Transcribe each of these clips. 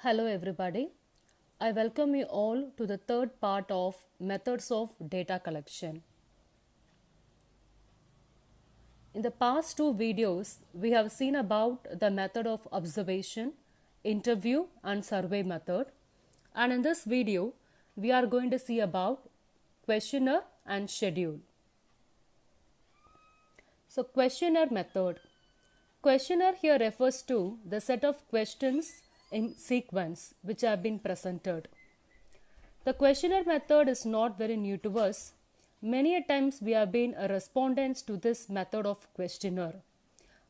Hello everybody. I welcome you all to the third part of methods of data collection. In the past two videos, we have seen about the method of observation, interview and survey method. And in this video, we are going to see about questionnaire and schedule. So questionnaire method. Questionnaire here refers to the set of questions in sequence which have been presented. The questionnaire method is not very new to us. Many a times we have been respondents to this method of questionnaire.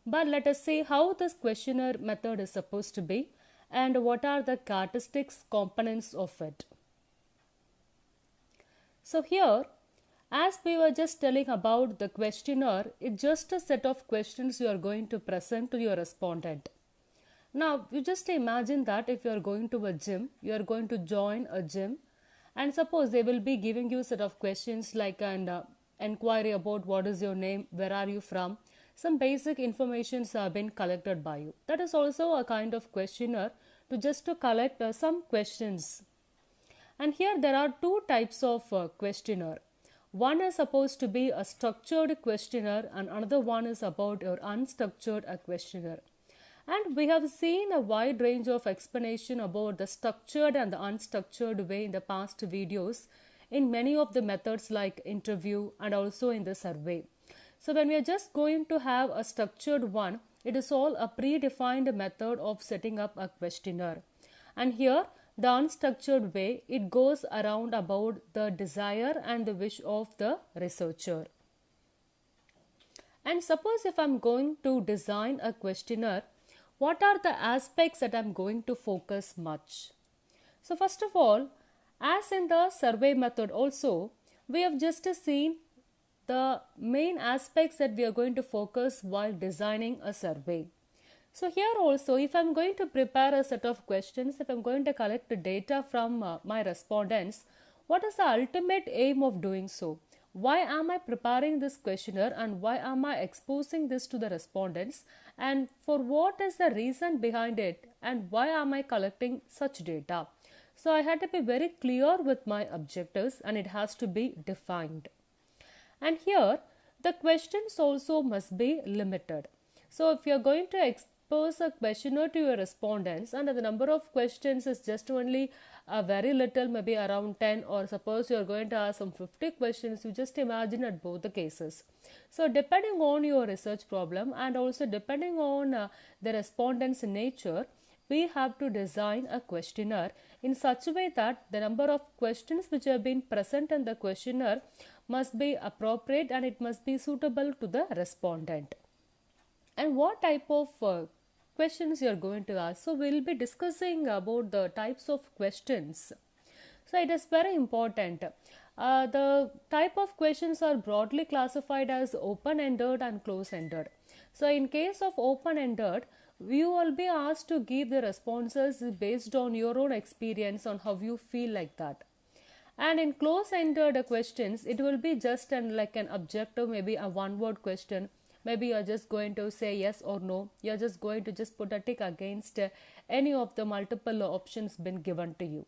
But let us see how this questionnaire method is supposed to be and what are the characteristics components of it. So here, as we were just telling about the questionnaire, it's just a set of questions you are going to present to your respondent. Now, you just imagine that if you are going to a gym, you are going to join a gym, and suppose they will be giving you a set of questions like an inquiry about what is your name, where are you from, some basic informations have been collected by you. That is also a kind of questionnaire to collect some questions. And here there are two types of questionnaire. One is supposed to be a structured questionnaire and another one is about your unstructured questionnaire. And we have seen a wide range of explanation about the structured and the unstructured way in the past videos in many of the methods like interview and also in the survey. So when we are just going to have a structured one, it is all a predefined method of setting up a questionnaire. And here the unstructured way, it goes around about the desire and the wish of the researcher. And suppose if I'm going to design a questionnaire, what are the aspects that I'm going to focus much? So first of all, as in the survey method also, we have just seen the main aspects that we are going to focus while designing a survey. So here also, if I'm going to prepare a set of questions, if I'm going to collect the data from my respondents, what is the ultimate aim of doing so? Why am I preparing this questionnaire and why am I exposing this to the respondents, and for what is the reason behind it and why am I collecting such data? So I had to be very clear with my objectives and it has to be defined. And here the questions also must be limited. So if you are going to expose a questionnaire to your respondents and the number of questions is just only very little, maybe around 10, or suppose you are going to ask some 50 questions, you just imagine at both the cases. So depending on your research problem and also depending on the respondent's nature, we have to design a questionnaire in such a way that the number of questions which have been present in the questionnaire must be appropriate and it must be suitable to the respondent. And what type of questions you are going to ask? So we will be discussing about the types of questions. So it is very important. The type of questions are broadly classified as open-ended and close-ended. So in case of open-ended, you will be asked to give the responses based on your own experience on how you feel like that. And in close-ended questions, it will be just like an objective, maybe a one-word question. Maybe you're just going to say yes or no. You're just going to just put a tick against any of the multiple options been given to you.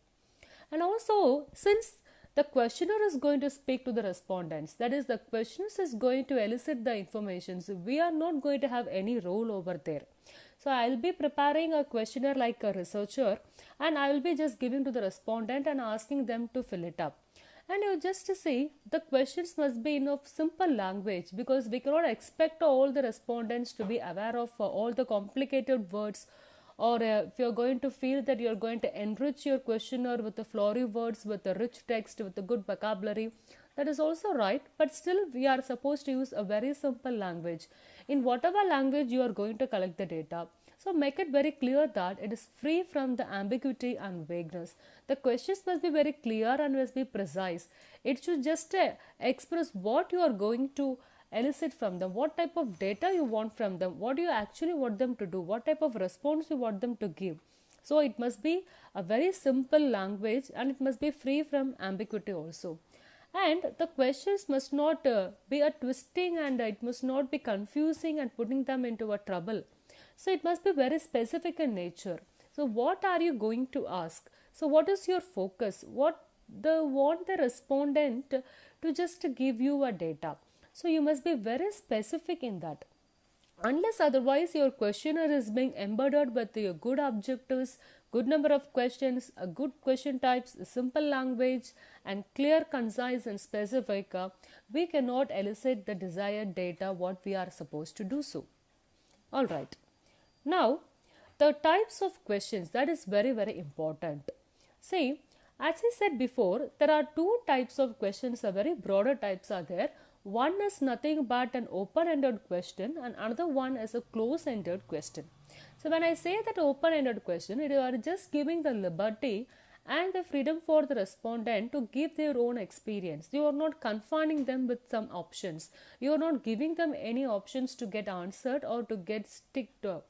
And also, since the questionnaire is going to speak to the respondents, that is, the questions is going to elicit the information. So we are not going to have any role over there. So I'll be preparing a questionnaire like a researcher and I will be just giving to the respondent and asking them to fill it up. And you just see the questions must be in a simple language because we cannot expect all the respondents to be aware of all the complicated words, or if you're going to feel that you're going to enrich your questionnaire with the flowery words, with the rich text, with the good vocabulary, that is also right, but still we are supposed to use a very simple language in whatever language you are going to collect the data. So make it very clear that it is free from the ambiguity and vagueness. The questions must be very clear and must be precise. It should just express what you are going to elicit from them, what type of data you want from them, what do you actually want them to do, what type of response you want them to give. So it must be a very simple language and it must be free from ambiguity also. And the questions must not be a twisting and it must not be confusing and putting them into a trouble. So it must be very specific in nature. So what are you going to ask? So what is your focus? What the want the respondent to just give you a data. So you must be very specific in that. Unless otherwise, your questionnaire is being embedded with your good objectives, good number of questions, a good question types, simple language, and clear, concise, and specific, we cannot elicit the desired data what we are supposed to do so. All right. Now, the types of questions, that is very, very important. See, as I said before, there are two types of questions, very broader types are there. One is nothing but an open-ended question and another one is a close-ended question. So when I say that open-ended question, you are just giving the liberty and the freedom for the respondent to give their own experience. You are not confining them with some options. You are not giving them any options to get answered or to get sticked up.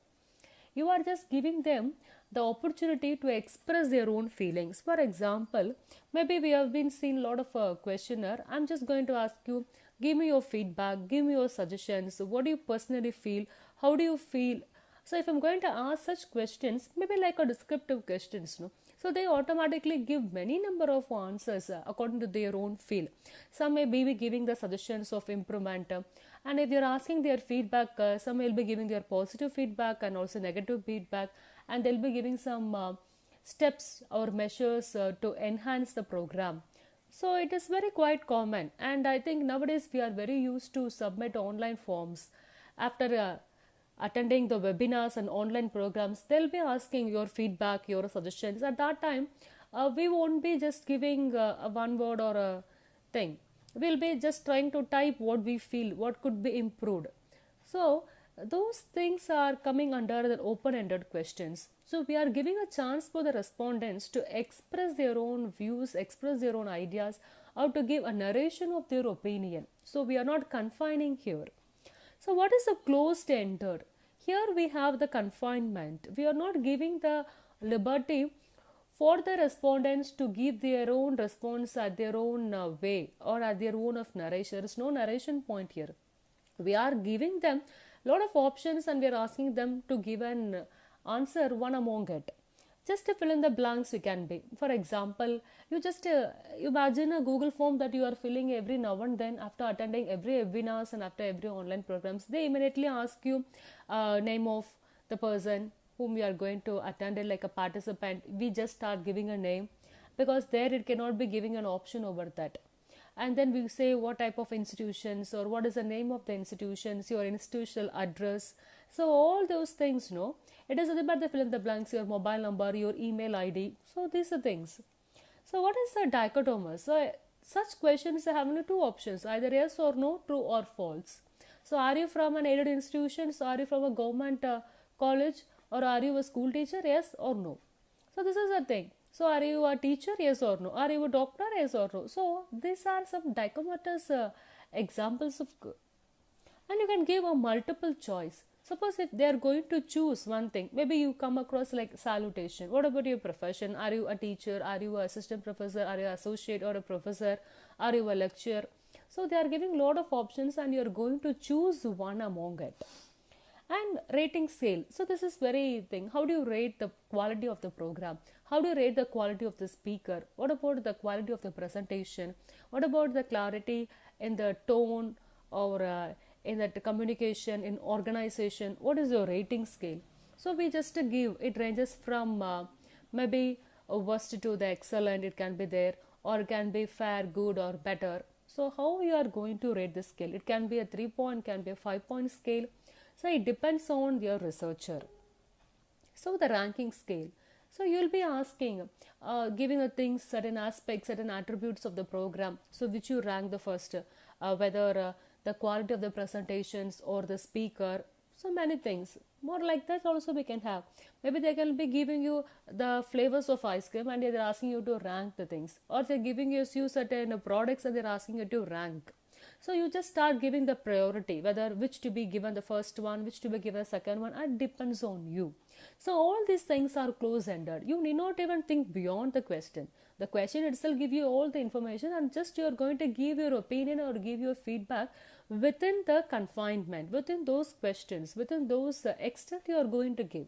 You are just giving them the opportunity to express their own feelings. For example, maybe we have been seeing a lot of questionnaire. I'm just going to ask you, give me your feedback, give me your suggestions. What do you personally feel? How do you feel? So if I'm going to ask such questions, maybe like a descriptive questions, no? So they automatically give many number of answers according to their own feel. Some may be giving the suggestions of improvement. And if you're asking their feedback, some will be giving their positive feedback and also negative feedback. And they'll be giving some steps or measures to enhance the program. So it is very quite common. And I think nowadays we are very used to submit online forms. After attending the webinars and online programs, they'll be asking your feedback, your suggestions. At that time, we won't be just giving a one word or a thing. We'll be just trying to type what we feel, what could be improved. So those things are coming under the open-ended questions. So we are giving a chance for the respondents to express their own views, express their own ideas, or to give a narration of their opinion. So we are not confining here. So what is a closed-ended? Here we have the confinement. We are not giving the liberty for the respondents to give their own response at their own way or at their own of narration. There is no narration point here. We are giving them a lot of options and we are asking them to give an answer one among it. Just to fill in the blanks we can be. For example, you just imagine a Google form that you are filling every now and then after attending every webinars and after every online programs. They immediately ask you name of the person whom we are going to attend it like a participant. We just start giving a name because there it cannot be giving an option over that. And then we say what type of institutions or what is the name of the institutions, your institutional address. So all those things, no, it is about the fill in the blanks, your mobile number, your email ID. So these are things. So what is the dichotomous? So such questions have only two options, either yes or no, true or false. So are you from an aided institution? So are you from a government college or are you a school teacher? Yes or no. So this is the thing. So are you a teacher? Yes or no. Are you a doctor? Yes or no. So these are some dichotomous examples of, and you can give a multiple choice. Suppose if they are going to choose one thing, maybe you come across like salutation. What about your profession? Are you a teacher? Are you an assistant professor? Are you an associate or a professor? Are you a lecturer? So they are giving a lot of options and you are going to choose one among it. And rating scale. So this is very thing. How do you rate the quality of the program? How do you rate the quality of the speaker? What about the quality of the presentation? What about the clarity in the tone or in that communication, in organization? What is your rating scale? So we just give, it ranges from maybe a worst to the excellent, it can be there, or it can be fair, good or better. So how you are going to rate the scale? It can be a 3-point, can be a 5-point scale. So it depends on your researcher. So the ranking scale. So you will be asking, giving the things, certain aspects, certain attributes of the program. So which you rank the first, whether the quality of the presentations or the speaker. So many things. More like that also we can have. Maybe they can be giving you the flavors of ice cream and they're asking you to rank the things. Or they're giving you certain products and they're asking you to rank. So you just start giving the priority, whether which to be given the first one, which to be given the second one, it depends on you. So all these things are close-ended. You need not even think beyond the question. The question itself gives you all the information and just you are going to give your opinion or give your feedback within the confinement, within those questions, within those extent you are going to give.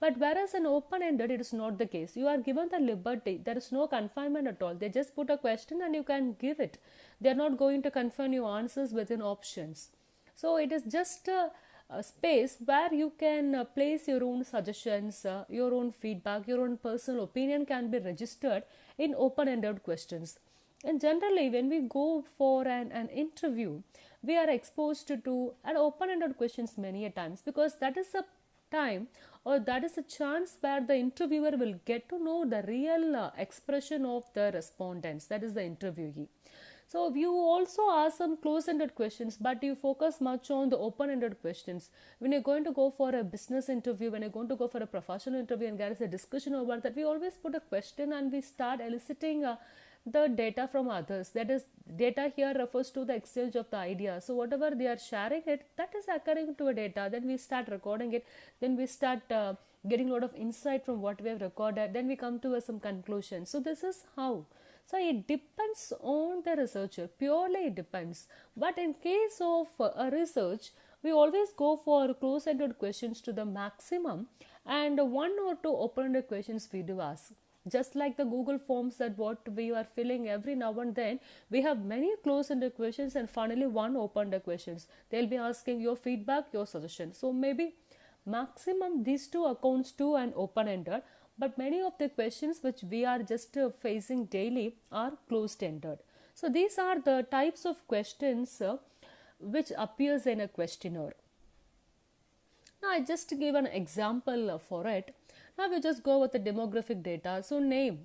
But whereas in open-ended, it is not the case. You are given the liberty. There is no confinement at all. They just put a question and you can give it. They are not going to confine your answers within options. So it is just a space where you can place your own suggestions, your own feedback, your own personal opinion can be registered in open-ended questions. And generally, when we go for an interview, we are exposed to an open-ended questions many a times, because that is a time, or that is a chance where the interviewer will get to know the real expression of the respondents, that is the interviewee. So you also ask some close-ended questions, but you focus much on the open-ended questions. When you're going to go for a business interview, when you're going to go for a professional interview and there is a discussion about that, we always put a question and we start eliciting the data from others. That is, data here refers to the exchange of the idea. So whatever they are sharing it, that is occurring to a data. Then we start recording it. Then we start getting a lot of insight from what we have recorded. Then we come to some conclusion. So this is how. So it depends on the researcher, purely it depends. But in case of a research, we always go for close-ended questions to the maximum, and one or two open-ended questions we do ask. Just like the Google forms that what we are filling every now and then, we have many close-ended questions and finally one open-ended questions. They'll be asking your feedback, your suggestion. So maybe maximum these two accounts to an open-ended. But many of the questions which we are just facing daily are closed-ended. So these are the types of questions which appears in a questionnaire. Now I just give an example for it. Now we just go with the demographic data. So name,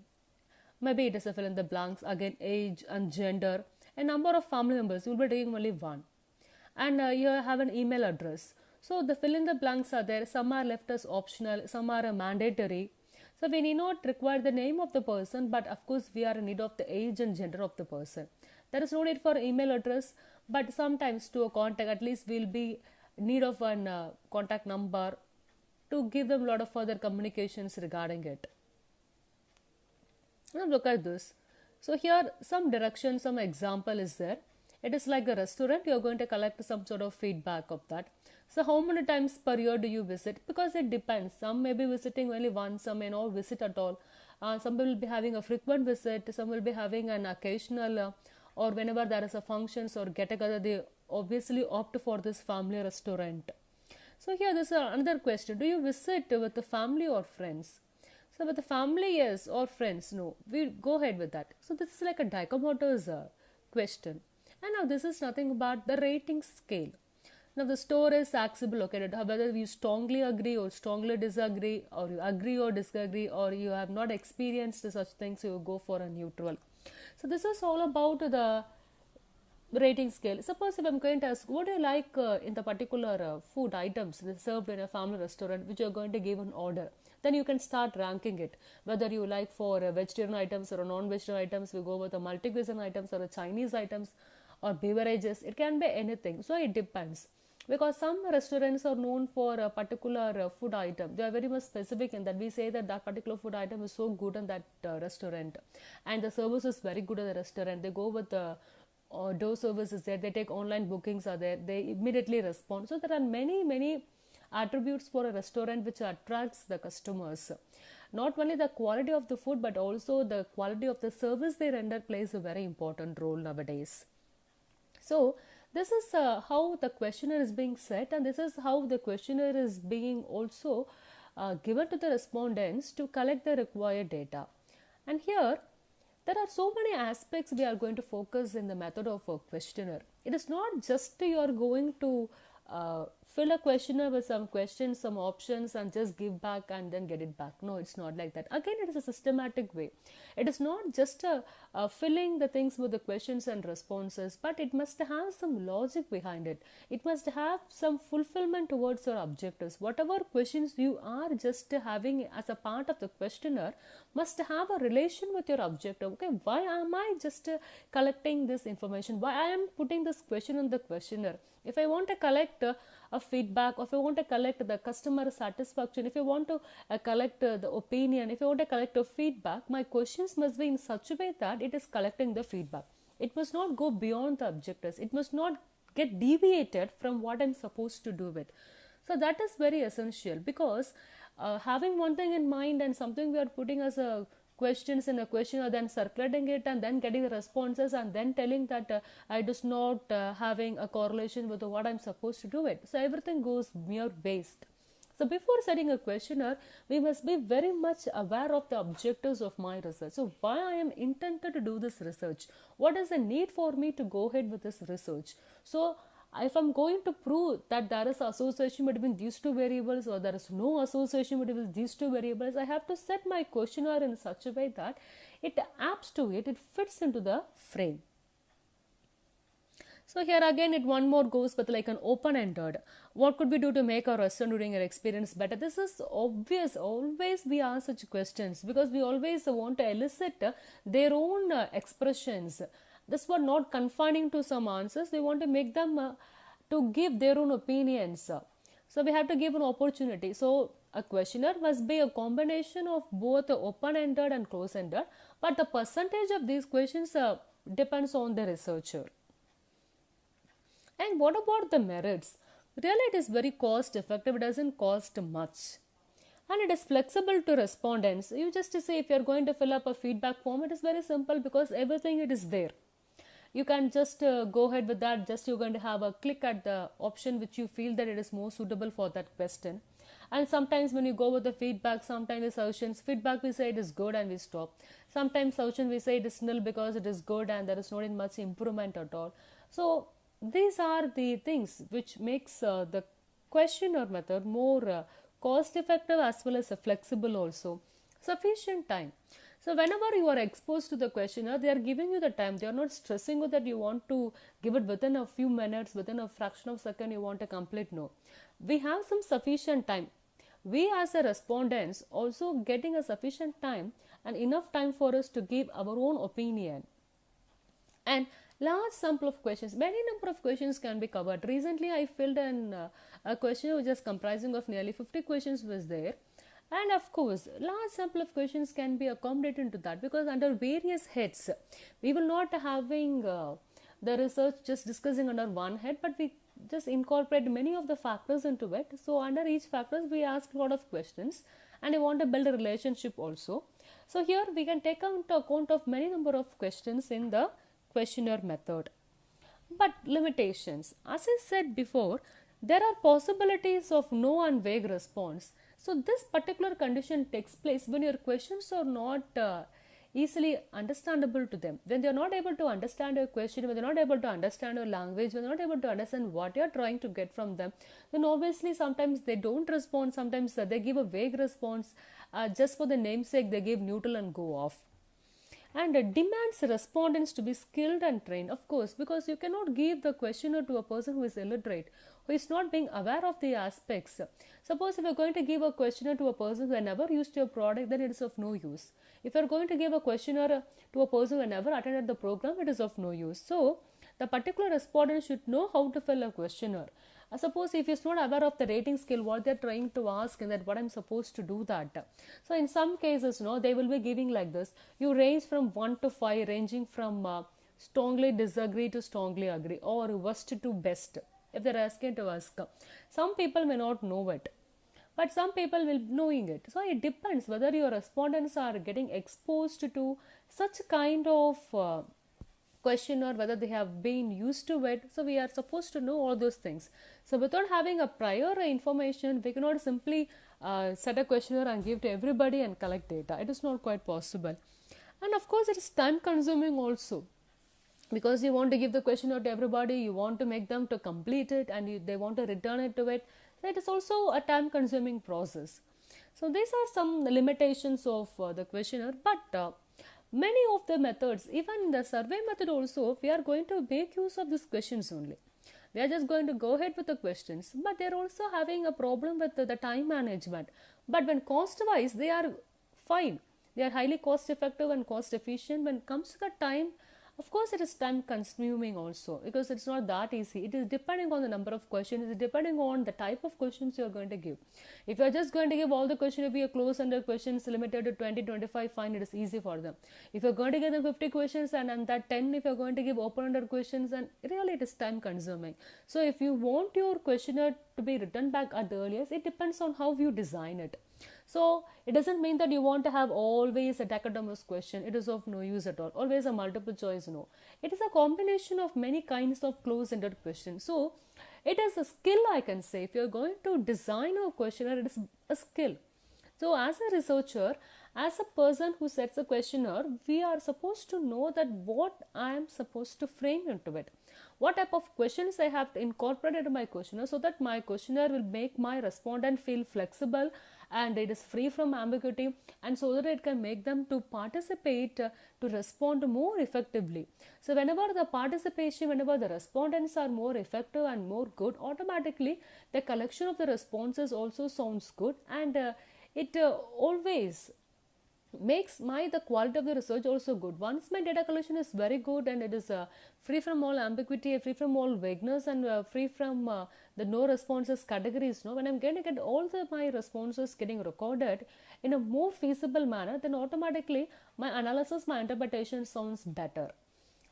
maybe it is a fill in the blanks, again age and gender, a number of family members, you will be taking only one. And you have an email address. So the fill in the blanks are there, some are left as optional, some are mandatory. So we need not require the name of the person, but of course we are in need of the age and gender of the person. There is no need for email address, but sometimes to a contact, at least we'll be in need of an contact number to give them a lot of further communications regarding it. Now look at this. So here some direction, some example is there. It is like a restaurant, you are going to collect some sort of feedback of that. So how many times per year do you visit? Because it depends. Some may be visiting only once, some may not visit at all. Some will be having a frequent visit, some will be having an occasional or whenever there is a functions or get together, they obviously opt for this family restaurant. So here this is another question. Do you visit with the family or friends? So with the family, yes, or friends, no. We go ahead with that. So this is like a dichotomous question. And now this is nothing but the rating scale. Now the store is accessible, located, whether you strongly agree or strongly disagree, or you agree or disagree, or you have not experienced such things, you go for a neutral. So this is all about the rating scale. Suppose if I'm going to ask, what do you like in the particular food items served in a family restaurant, which you're going to give an order, then you can start ranking it. Whether you like for vegetarian items or non-vegetarian items, we go with the multi-cuisine items or the Chinese items or beverages. It can be anything. So it depends. Because some restaurants are known for a particular food item. They are very much specific in that we say that that particular food item is so good in that restaurant. And the service is very good at the restaurant. They go with the door services there. They take online bookings are there. They immediately respond. So there are many attributes for a restaurant which attracts the customers. Not only the quality of the food, but also the quality of the service they render plays a very important role nowadays. So this is how the questionnaire is being set, and this is how the questionnaire is being also given to the respondents to collect the required data. And here there are so many aspects we are going to focus in the method of a questionnaire. It is not just you are going to fill a questionnaire with some questions, some options, and just give back and then get it back. No, it's not like that. Again, it is a systematic way. It is not just filling the things with the questions and responses, but it must have some logic behind it. It must have some fulfillment towards your objectives. Whatever questions you are just having as a part of the questionnaire must have a relation with your objective. Okay, why am I just collecting this information? Why I am putting this question in the questionnaire? If I want to collect a feedback, or if I want to collect the customer satisfaction, if I want to collect the opinion, if I want to collect a feedback, my questions must be in such a way that it is collecting the feedback. It must not go beyond the objectives. It must not get deviated from what I'm supposed to do with. So that is very essential, because having one thing in mind and something we are putting as a questions in a question, or then circulating it and then getting the responses and then telling that it is not having a correlation with what I'm supposed to do it. So everything goes mere waste. So before setting a questionnaire, we must be very much aware of the objectives of my research. So why I am intended to do this research? What is the need for me to go ahead with this research? So if I'm going to prove that there is association between these two variables or there is no association between these two variables, I have to set my questionnaire in such a way that it apps to it, it fits into the frame. So here again it one more goes with like an open-ended. What could we do to make our restaurant during our experience better? This is obvious. Always we ask such questions because we always want to elicit their own expressions. This was not confining to some answers. We want to make them to give their own opinions. So we have to give an opportunity. So a questionnaire must be a combination of both open-ended and closed-ended. But the percentage of these questions depends on the researcher. And what about the merits? Really, it is very cost effective. It doesn't cost much. And it is flexible to respondents. You just say if you are going to fill up a feedback form, it is very simple because everything it is there. You can just go ahead with that. Just you're going to have a click at the option which you feel that it is more suitable for that question. And sometimes when you go with the feedback, sometimes the suggestions, feedback we say it is good and we stop. Sometimes suggestion we say it is nil because it is good and there is not much improvement at all. So these are the things which makes the questionnaire method more cost effective as well as flexible also. Sufficient time. So whenever you are exposed to the questionnaire, they are giving you the time. They are not stressing you that you want to give it within a few minutes, within a fraction of a second you want to complete. No. We have some sufficient time. We as a respondents also getting a sufficient time and enough time for us to give our own opinion. And large sample of questions, many number of questions can be covered. Recently I filled a question which is comprising of nearly 50 questions was there. And of course, large sample of questions can be accommodated into that because under various heads, we will not having the research just discussing under one head, but we just incorporate many of the factors into it. So under each factors, we ask a lot of questions and we want to build a relationship also. So here we can take account of many number of questions in the questionnaire method. But limitations. As I said before, there are possibilities of no and vague response. So this particular condition takes place when your questions are not easily understandable to them. When they are not able to understand your question, when they are not able to understand your language, when they are not able to understand what you are trying to get from them, then obviously sometimes they don't respond, sometimes they give a vague response. Just for the namesake, they give neutral and go off. And demands respondents to be skilled and trained, of course, because you cannot give the questionnaire to a person who is illiterate, who is not being aware of the aspects. Suppose if you are going to give a questionnaire to a person who has never used your product, then it is of no use. If you are going to give a questionnaire to a person who has never attended the program, it is of no use. So, the particular respondent should know how to fill a questionnaire. Suppose if he is not aware of the rating scale, what they are trying to ask and that what I am supposed to do that. So in some cases, they will be giving like this. You range from 1 to 5, ranging from strongly disagree to strongly agree, or worst to best. If they are asking to ask, some people may not know it, but some people will knowing it. So it depends whether your respondents are getting exposed to such kind of question or whether they have been used to it. So we are supposed to know all those things. So without having a prior information, we cannot simply set a questionnaire and give to everybody and collect data. It is not quite possible. And of course, it is time consuming also, because you want to give the questionnaire to everybody, you want to make them to complete it, and they want to return it to it. So it is also a time consuming process. So these are some limitations of the questionnaire, but many of the methods, even in the survey method also, we are going to make use of these questions only. We are just going to go ahead with the questions, but they are also having a problem with the time management. But when cost wise, they are fine. They are highly cost effective and cost efficient. When it comes to the time Of course, it is time consuming also because it's not that easy. It is depending on the number of questions, it is depending on the type of questions you are going to give. If you are just going to give all the questions, if you are close-ended questions limited to 20, 25, fine, it is easy for them. If you are going to give them 50 questions and that 10, if you are going to give open-ended questions, and really it is time consuming. So if you want your questionnaire to be written back at the earliest, it depends on how you design it. So it doesn't mean that you want to have always a dichotomous question. It is of no use at all. Always a multiple choice no. It is a combination of many kinds of close-ended questions. So it is a skill, I can say. If you're going to design a questionnaire, it is a skill. So as a researcher, as a person who sets a questionnaire, we are supposed to know that what I am supposed to frame into it. What type of questions I have to incorporate into my questionnaire so that my questionnaire will make my respondent feel flexible and it is free from ambiguity, and so that it can make them to participate, to respond more effectively. So whenever the participation, whenever the respondents are more effective and more good, automatically the collection of the responses also sounds good, and it always makes the quality of the research also good. Once my data collection is very good and it is free from all ambiguity, free from all vagueness, and free from the no responses categories, when I'm going to get all my responses getting recorded in a more feasible manner, then automatically my analysis, my interpretation sounds better.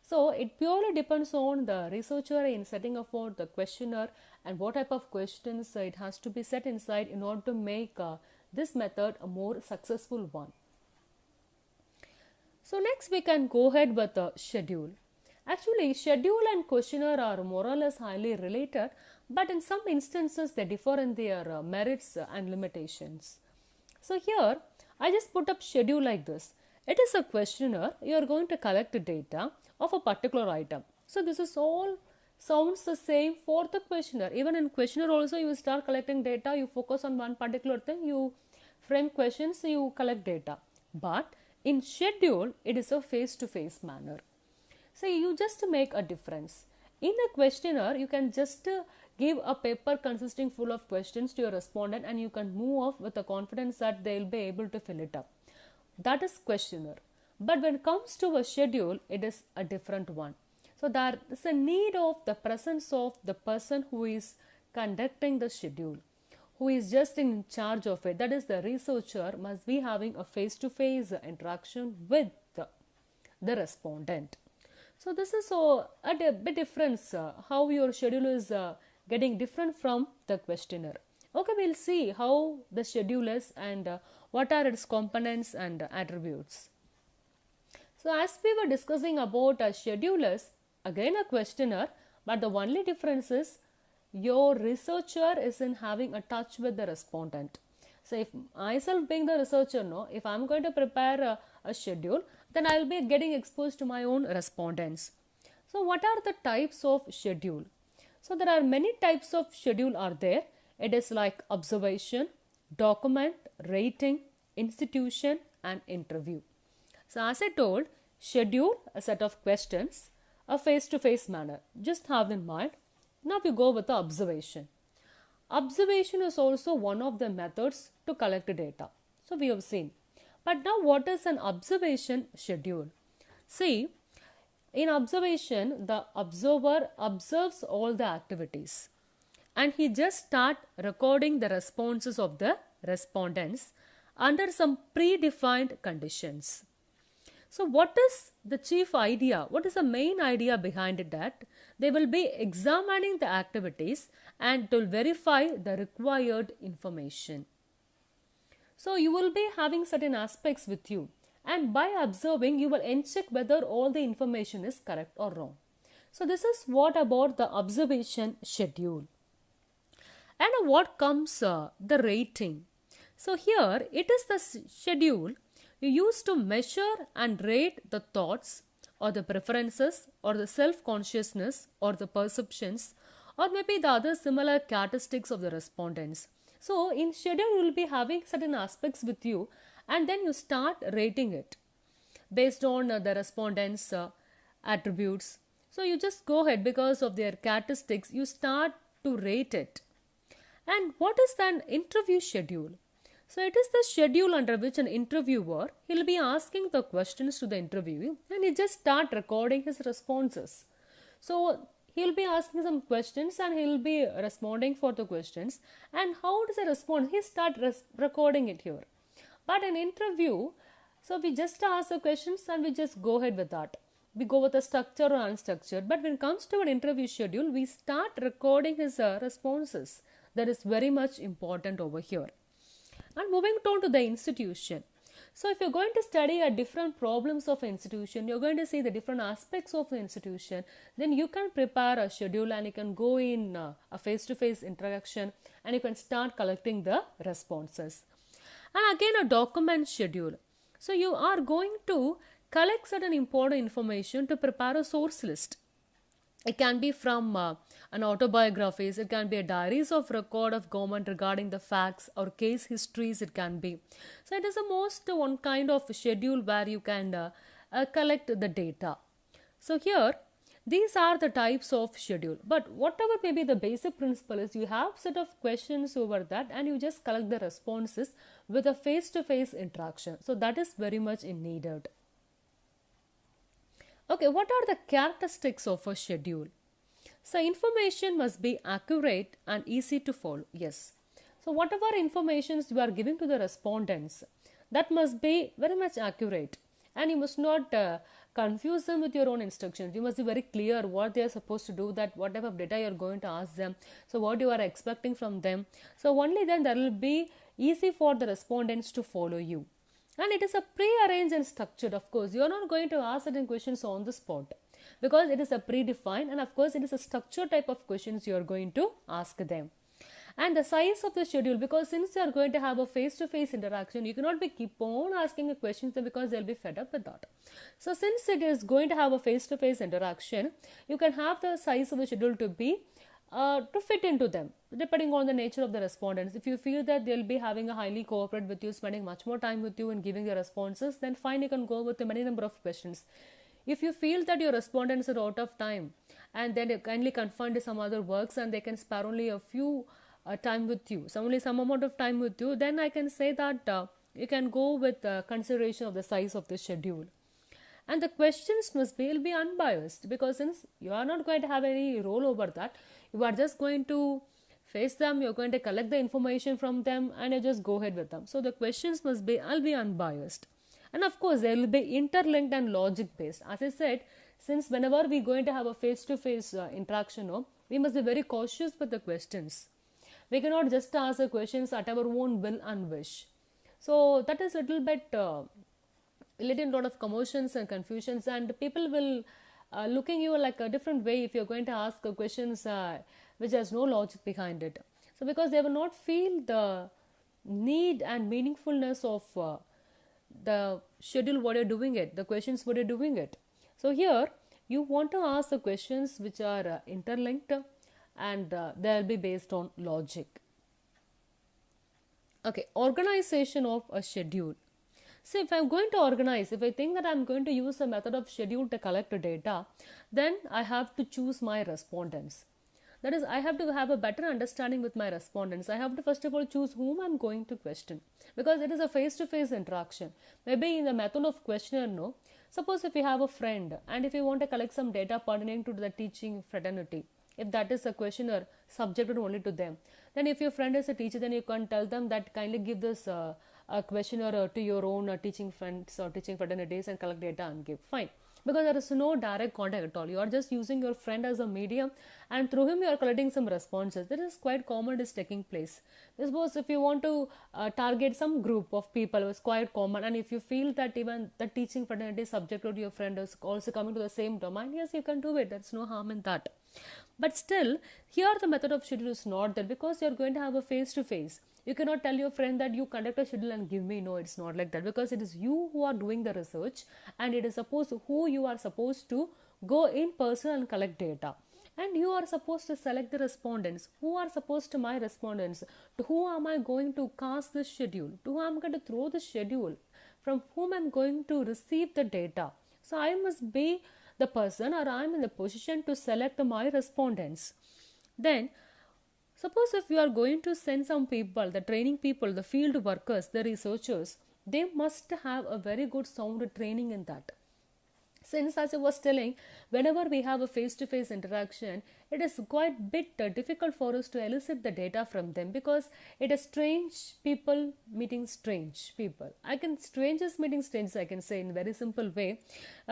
So it purely depends on the researcher in setting up for the questionnaire and what type of questions it has to be set inside in order to make this method a more successful one. So next we can go ahead with the schedule. Actually, schedule and questionnaire are more or less highly related, but in some instances they differ in their merits and limitations. So here I just put up schedule like this. It is a questionnaire. You are going to collect the data of a particular item. So this is all sounds the same for the questionnaire. Even in questionnaire also you start collecting data, you focus on one particular thing, you frame questions, you collect data. But in schedule, it is a face-to-face manner. So you just make a difference. In a questionnaire, you can just give a paper consisting full of questions to your respondent and you can move off with the confidence that they will be able to fill it up. That is questionnaire. But when it comes to a schedule, it is a different one. So there is a need of the presence of the person who is conducting the schedule, who is just in charge of it. That is, the researcher must be having a face-to-face interaction with the respondent. So this is a bit difference how your schedule is getting different from the questionnaire. Okay, we'll see how the schedule is and what are its components and attributes. So as we were discussing about a schedule is again a questionnaire, but the only difference is your researcher is in having a touch with the respondent. So if myself being the researcher, if I'm going to prepare a schedule, then I'll be getting exposed to my own respondents. So what are the types of schedule? So there are many types of schedule are there. It is like observation, document, rating, institution, and interview. So as I told, schedule a set of questions, a face-to-face manner. Just have in mind. Now we go with the observation. Observation is also one of the methods to collect data. So we have seen. But now what is an observation schedule? See, in observation, the observer observes all the activities and he just start recording the responses of the respondents under some predefined conditions. So what is the chief idea? What is the main idea behind it? That they will be examining the activities and to verify the required information. So you will be having certain aspects with you, and by observing you will check whether all the information is correct or wrong. So this is what about the observation schedule. And what comes the rating. So here it is the schedule you use to measure and rate the thoughts or the preferences or the self-consciousness or the perceptions or maybe the other similar characteristics of the respondents. So in schedule you will be having certain aspects with you and then you start rating it based on the respondents' attributes. So you just go ahead because of their characteristics, you start to rate it. And what is an interview schedule? So it is the schedule under which an interviewer, he'll be asking the questions to the interviewee and he just start recording his responses. So he'll be asking some questions and he'll be responding for the questions. And how does he respond? He start recording it here. But an interview, so we just ask the questions and we just go ahead with that. We go with a structure or unstructured. But when it comes to an interview schedule, we start recording his responses. That is very much important over here. And moving on to the institution. So if you're going to study at different problems of an institution, you're going to see the different aspects of the institution, then you can prepare a schedule and you can go in a face-to-face interaction and you can start collecting the responses. And again, a document schedule. So you are going to collect certain important information to prepare a source list. It can be from an autobiographies, it can be a diaries of record of government regarding the facts or case histories it can be. So it is the most one kind of schedule where you can collect the data. So here, these are the types of schedule. But whatever may be the basic principle is you have set of questions over that and you just collect the responses with a face-to-face interaction. So that is very much needed. Okay, what are the characteristics of a schedule? So information must be accurate and easy to follow. Yes. So whatever informations you are giving to the respondents, that must be very much accurate. And you must not confuse them with your own instructions. You must be very clear what they are supposed to do, that what type of data you are going to ask them. So what you are expecting from them. So only then there will be easy for the respondents to follow you. And it is a pre-arranged and structured. Of course, you are not going to ask certain questions on the spot because it is a predefined, and of course it is a structured type of questions you are going to ask them. And the size of the schedule, because since you are going to have a face-to-face interaction, you cannot be keep on asking the questions because they'll be fed up with that. So since it is going to have a face-to-face interaction, you can have the size of the schedule to be to fit into them, depending on the nature of the respondents. If you feel that they'll be having a highly cooperate with you, spending much more time with you and giving the responses, then fine, you can go with a many number of questions. If you feel that your respondents are out of time and then you kindly confined to some other works and they can spare only a few time with you, so only some amount of time with you, then I can say that you can go with consideration of the size of the schedule. And the questions must be, will be unbiased, because since you are not going to have any role over that, you are just going to face them, you're going to collect the information from them and you just go ahead with them. So the questions must be, I'll be unbiased. And of course, they will be interlinked and logic based. As I said, since whenever we're going to have a face-to-face interaction, we must be very cautious with the questions. We cannot just ask the questions at our own will and wish. So that is a little bit leading a lot of commotions and confusions, and people will looking you like a different way if you're going to ask questions which has no logic behind it. So because they will not feel the need and meaningfulness of the schedule what you're doing it, the questions what you're doing it. So here you want to ask the questions which are interlinked and they'll be based on logic. Okay, organization of a schedule. So if I'm going to organize, if I think that I'm going to use a method of schedule to collect the data, then I have to choose my respondents. That is, I have to have a better understanding with my respondents. I have to first of all choose whom I'm going to question, because it is a face-to-face interaction. Maybe in the method of questionnaire, no. Suppose if you have a friend and if you want to collect some data pertaining to the teaching fraternity, if that is a questionnaire subjected only to them, then if your friend is a teacher, then you can tell them that kindly give this a questionnaire to your own teaching friends or teaching fraternities and collect data and give. Fine. Because there is no direct contact at all. You are just using your friend as a medium and through him you are collecting some responses. That is quite common, is taking place. Suppose if you want to target some group of people, it's quite common, and if you feel that even the teaching fraternity subjected to your friend is also coming to the same domain, yes, you can do it. There's no harm in that. But still, here the method of schedule is not there, because you are going to have a face-to-face. You cannot tell your friend that you conduct a schedule and give me. No, it's not like that, because it is you who are doing the research and it is supposed who you are supposed to go in person and collect data. And you are supposed to select the respondents. Who are supposed to my respondents? To who am I going to cast the schedule? To who I am going to throw the schedule? From whom I am going to receive the data? So I must be the person, or I am in the position to select my respondents. Then, Suppose if you are going to send some people, the training people, the field workers, the researchers, they must have a very good sound training in that. Since, as I was telling, whenever we have a face-to-face interaction, it is quite bit difficult for us to elicit the data from them, because it is strange people meeting strange people. Strangers meeting strangers, I can say in a very simple way,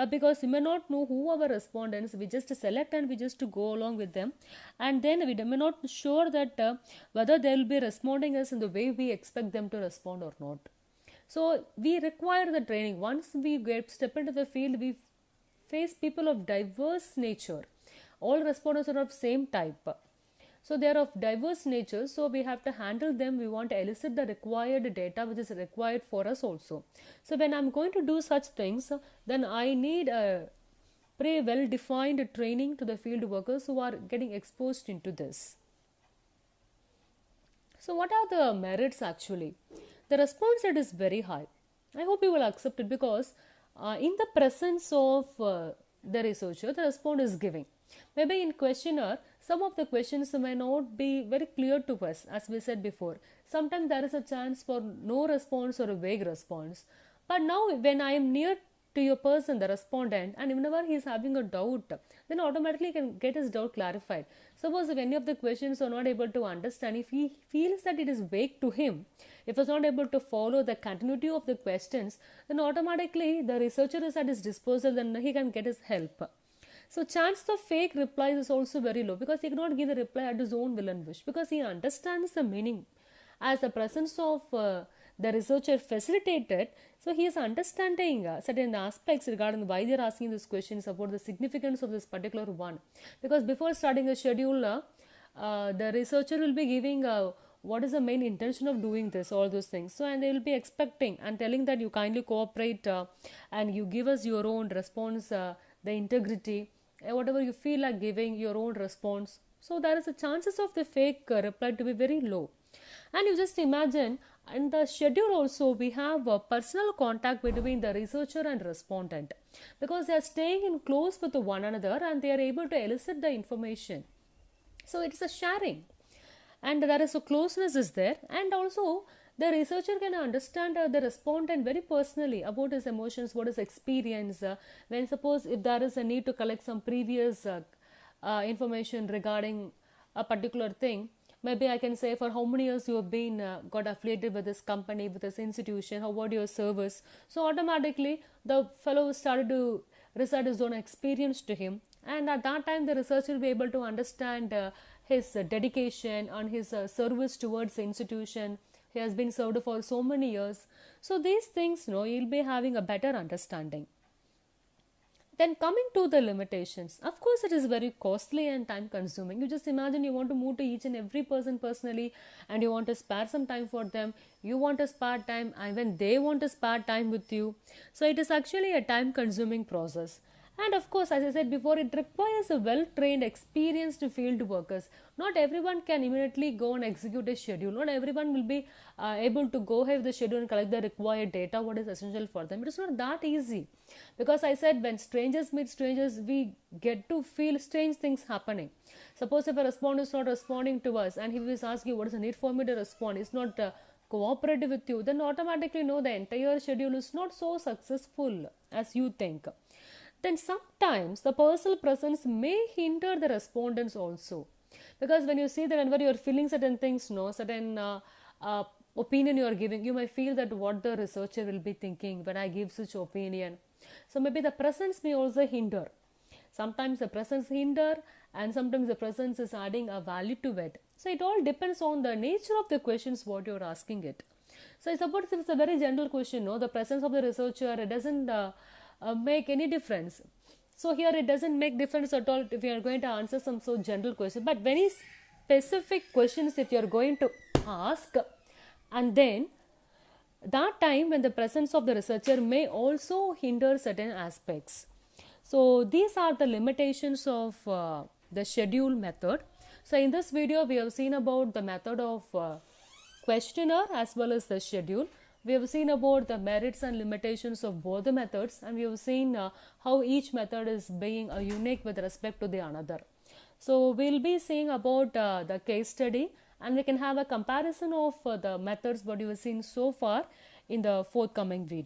because we may not know who our respondents, we just select and we just to go along with them, and then we may not sure that whether they will be responding us in the way we expect them to respond or not. So we require the training. Once we step into the field, we face people of diverse nature. All respondents are of same type. So they are of diverse nature. So we have to handle them. We want to elicit the required data which is required for us also. So when I'm going to do such things, then I need a pretty well defined training to the field workers who are getting exposed into this. So what are the merits actually? The response rate is very high. I hope you will accept it, because in the presence of the researcher, the response is giving. Maybe in questionnaire, some of the questions may not be very clear to us, as we said before. Sometimes there is a chance for no response or a vague response. But now when I am near to your person, the respondent, and whenever he is having a doubt, then automatically he can get his doubt clarified. Suppose if any of the questions are not able to understand, if he feels that it is vague to him, if he is not able to follow the continuity of the questions, then automatically the researcher is at his disposal, then he can get his help. So chance of fake replies is also very low, because he cannot give the reply at his own will and wish, because he understands the meaning. As the presence of the researcher facilitated, so he is understanding certain aspects regarding why they are asking these questions, about the significance of this particular one. Because before starting a schedule, the researcher will be giving what is the main intention of doing this, all those things. So, and they will be expecting and telling that you kindly cooperate and you give us your own response, the integrity, whatever you feel like giving your own response. So there is a chances of the fake reply to be very low. And you just imagine, in the schedule also we have a personal contact between the researcher and respondent, because they are staying in close with one another and they are able to elicit the information. So it's a sharing, and there is a closeness is there, and also the researcher can understand the respondent very personally about his emotions, what his experience, when suppose if there is a need to collect some previous information regarding a particular thing. Maybe I can say for how many years you have been got affiliated with this company, with this institution, how about your service. So automatically the fellow started to recite his own experience to him, and at that time the researcher will be able to understand his dedication and his service towards the institution. He has been served for so many years. So these things, you'll be having a better understanding. Then coming to the limitations, of course it is very costly and time consuming. You just imagine you want to move to each and every person personally, and you want to spare some time for them. You want to spare time, and when they want to spare time with you. So it is actually a time consuming process. And of course, as I said before, it requires a well-trained, experienced field workers. Not everyone can immediately go and execute a schedule. Not everyone will be able to go ahead with the schedule and collect the required data, what is essential for them. It is not that easy. Because I said when strangers meet strangers, we get to feel strange things happening. Suppose if a respondent is not responding to us, and he will ask you what is the need for me to respond, is not cooperative with you, then automatically know the entire schedule is not so successful as you think. Then sometimes the personal presence may hinder the respondents also, because when you see that whenever you are feeling certain things, certain opinion you are giving, you may feel that what the researcher will be thinking when I give such opinion. So maybe the presence may also hinder. Sometimes the presence hinder, and sometimes the presence is adding a value to it. So it all depends on the nature of the questions what you are asking it. So I suppose it's a very general question, the presence of the researcher, it doesn't make any difference. So here it doesn't make difference at all if you are going to answer some so general question, but very specific questions if you are going to ask, and then that time when the presence of the researcher may also hinder certain aspects. So these are the limitations of the schedule method. So in this video we have seen about the method of questionnaire as well as the schedule. We have seen about the merits and limitations of both the methods, and we have seen how each method is being unique with respect to the another. So we'll be seeing about the case study, and we can have a comparison of the methods what you have seen so far in the forthcoming video.